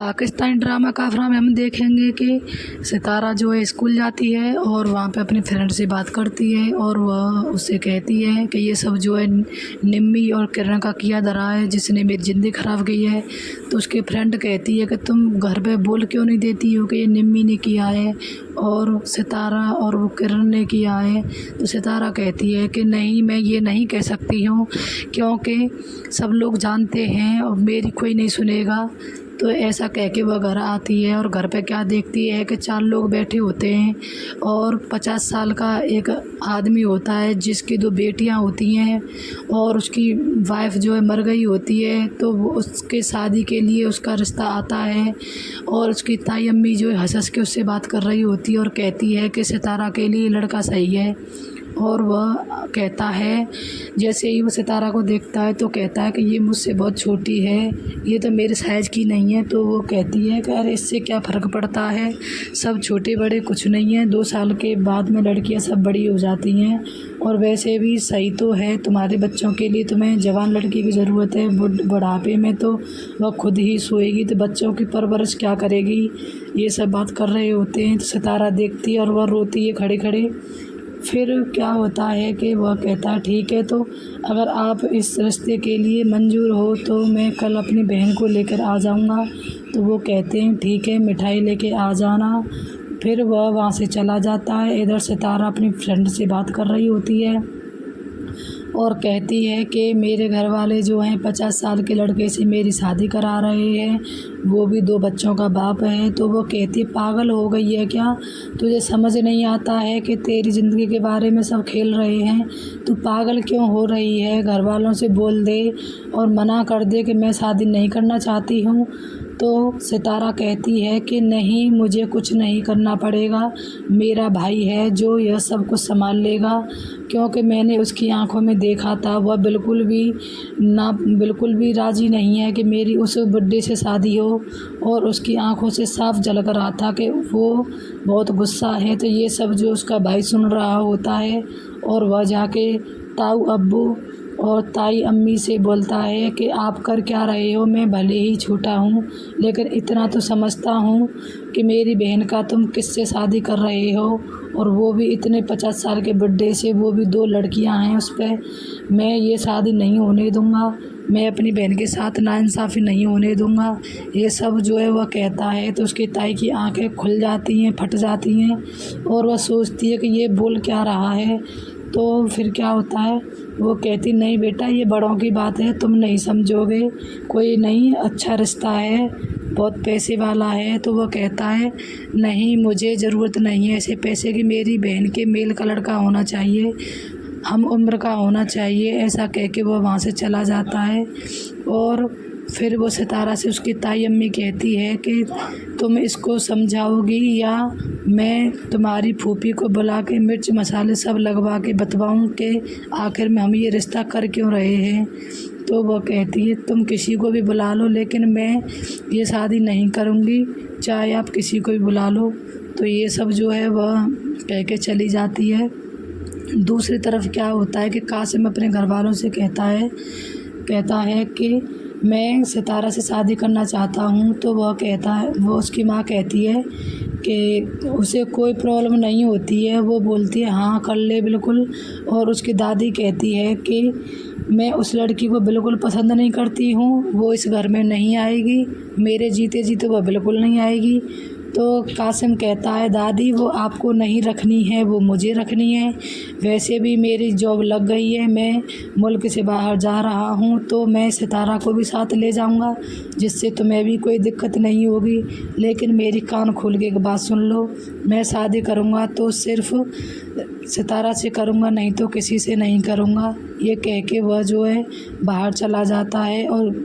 Pakistani drama काफ़रा में हम देखेंगे कि सितारा जो है स्कूल जाती है और वहाँ पे अपनी फ्रेंड से बात करती है और वह उससे कहती है कि ये सब जो है निम्मी और किरण का किया धरा है जिसने मेरी ज़िंदगी ख़राब की है। तो उसकी फ्रेंड कहती है कि तुम घर पे बोल क्यों नहीं देती हो कि ये निम्मी ने किया है और सितारा और वो किरण ने किया है। तो सितारा कहती है कि नहीं, मैं ये नहीं कह सकती हूँ क्योंकि सब लोग जानते हैं और मेरी कोई नहीं सुनेगा। तो ऐसा कह के वह घर आती है और घर पे क्या देखती है कि 4 लोग बैठे होते हैं और 50 साल का एक आदमी होता है जिसकी 2 बेटियां होती हैं और उसकी वाइफ जो है मर गई होती है। तो वो उसके शादी के लिए उसका रिश्ता आता है और उसकी ताई अम्मी जो है हंस के उससे बात कर रही होती है और कहती है कि सितारा के लिए लड़का सही है। और वह कहता है, जैसे ही वो सितारा को देखता है तो कहता है कि ये मुझसे बहुत छोटी है, ये तो मेरे साइज़ की नहीं है। तो वो कहती है कि अरे इससे क्या फ़र्क पड़ता है, सब छोटे बड़े कुछ नहीं है, 2 साल के बाद में लड़कियां सब बड़ी हो जाती हैं और वैसे भी सही तो है तुम्हारे बच्चों के लिए, तुम्हें जवान लड़की की ज़रूरत है, बुढ़ापे में तो वह खुद ही सोएगी तो बच्चों की परवरिश क्या करेगी। ये सब बात कर रहे होते हैं तो सितारा देखती है और वह रोती है खड़े खड़े। फिर क्या होता है कि वह कहता है ठीक है, तो अगर आप इस रिश्ते के लिए मंजूर हो तो मैं कल अपनी बहन को लेकर आ जाऊंगा। तो वो कहते हैं ठीक है, मिठाई लेके आ जाना। फिर वह वहाँ से चला जाता है। इधर सितारा अपनी फ्रेंड से बात कर रही होती है और कहती है कि मेरे घर वाले जो हैं 50 साल के लड़के से मेरी शादी करा रहे हैं, वो भी 2 बच्चों का बाप है। तो वो कहती है पागल हो गई है क्या, तुझे समझ नहीं आता है कि तेरी ज़िंदगी के बारे में सब खेल रहे हैं, तू पागल क्यों हो रही है, घर वालों से बोल दे और मना कर दे कि मैं शादी नहीं करना चाहती हूँ। तो सितारा कहती है कि नहीं, मुझे कुछ नहीं करना पड़ेगा, मेरा भाई है जो यह सब कुछ संभाल लेगा, क्योंकि मैंने उसकी आंखों में देखा था वह बिल्कुल भी राज़ी नहीं है कि मेरी उस बुड्ढे से शादी हो और उसकी आंखों से साफ झलक रहा था कि वो बहुत गुस्सा है। तो ये सब जो उसका भाई सुन रहा होता है और वह जाके ताऊ अब्बू और ताई अम्मी से बोलता है कि आप कर क्या रहे हो, मैं भले ही छोटा हूँ लेकिन इतना तो समझता हूँ कि मेरी बहन का तुम किससे शादी कर रहे हो और वो भी इतने 50 साल के बुड्ढे से, वो भी 2 लड़कियाँ हैं उस पर। मैं ये शादी नहीं होने दूँगा, मैं अपनी बहन के साथ नाइंसाफ़ी नहीं होने दूँगा। ये सब जो है वह कहता है तो उसकी ताई की आंखें खुल जाती हैं, फट जाती हैं और वह सोचती है कि ये बोल क्या रहा है। तो फिर क्या होता है, वो कहती नहीं बेटा, ये बड़ों की बात है, तुम नहीं समझोगे, कोई नहीं, अच्छा रिश्ता है, बहुत पैसे वाला है। तो वो कहता है नहीं, मुझे ज़रूरत नहीं है ऐसे पैसे की, मेरी बहन के मेल का लड़का होना चाहिए, हम उम्र का होना चाहिए। ऐसा कह के वो वहाँ से चला जाता है। और फिर वो सितारा से उसकी ताई अम्मी कहती है कि तुम इसको समझाओगी या मैं तुम्हारी फूफी को बुला के मिर्च मसाले सब लगवा के बतवाऊँ कि आखिर में हम ये रिश्ता कर क्यों रहे हैं। तो वो कहती है तुम किसी को भी बुला लो लेकिन मैं ये शादी नहीं करूँगी, चाहे आप किसी को भी बुला लो। तो ये सब जो है वह कह के चली जाती है। दूसरी तरफ क्या होता है कि कासिम अपने घर वालों से कहता है कि मैं सितारा से शादी करना चाहता हूँ। तो वो उसकी माँ कहती है कि उसे कोई प्रॉब्लम नहीं होती है। वो बोलती है हाँ कर ले बिल्कुल। और उसकी दादी कहती है कि मैं उस लड़की को बिल्कुल पसंद नहीं करती हूँ, वो इस घर में नहीं आएगी, मेरे जीते जीते वो बिल्कुल नहीं आएगी। तो कासिम कहता है दादी वो आपको नहीं रखनी है, वो मुझे रखनी है, वैसे भी मेरी जॉब लग गई है, मैं मुल्क से बाहर जा रहा हूँ तो मैं सितारा को भी साथ ले जाऊँगा जिससे तुम्हें भी कोई दिक्कत नहीं होगी। लेकिन मेरी कान खोल के एक बात सुन लो, मैं शादी करूँगा तो सिर्फ़ सितारा से करूँगा, नहीं तो किसी से नहीं करूँगा। ये कह के वह जो है बाहर चला जाता है और